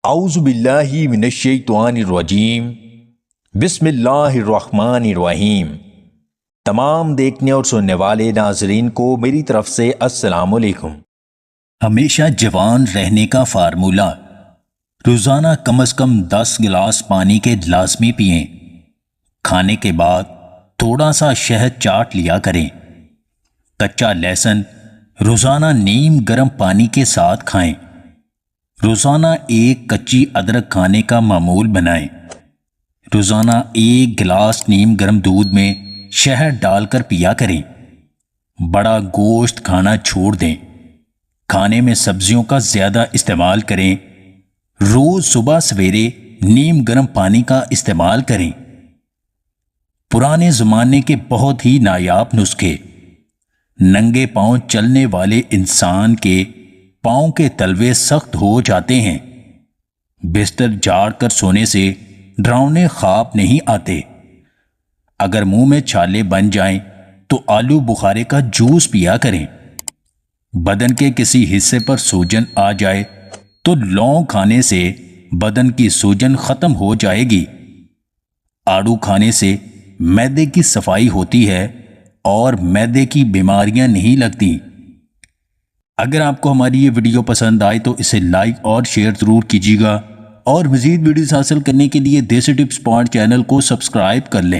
اعوذ باللہ من الشیطان الرجیم بسم اللہ الرحمن الرحیم۔ تمام دیکھنے اور سننے والے ناظرین کو میری طرف سے السلام علیکم۔ ہمیشہ جوان رہنے کا فارمولہ: روزانہ کم از کم 10 گلاس پانی کے لازمی پئیں۔ کھانے کے بعد تھوڑا سا شہد چاٹ لیا کریں۔ کچا لہسن روزانہ نیم گرم پانی کے ساتھ کھائیں۔ روزانہ ایک کچی ادرک کھانے کا معمول بنائیں۔ روزانہ 1 گلاس نیم گرم دودھ میں شہد ڈال کر پیا کریں۔ بڑا گوشت کھانا چھوڑ دیں۔ کھانے میں سبزیوں کا زیادہ استعمال کریں۔ روز صبح سویرے نیم گرم پانی کا استعمال کریں۔ پرانے زمانے کے بہت ہی نایاب نسخے: ننگے پاؤں چلنے والے انسان کے پاؤں کے تلوے سخت ہو جاتے ہیں۔ بستر جھاڑ کر سونے سے ڈراؤنے خواب نہیں آتے۔ اگر منہ میں چھالے بن جائیں تو آلو بخارے کا جوس پیا کریں۔ بدن کے کسی حصے پر سوجن آ جائے تو لونگ کھانے سے بدن کی سوجن ختم ہو جائے گی۔ آڑو کھانے سے معدے کی صفائی ہوتی ہے اور معدے کی بیماریاں نہیں لگتی۔ اگر آپ کو ہماری یہ ویڈیو پسند آئے تو اسے لائک اور شیئر ضرور کیجیے گا، اور مزید ویڈیوز حاصل کرنے کے لیے دیسی ٹپس پوائنٹ چینل کو سبسکرائب کر لیں۔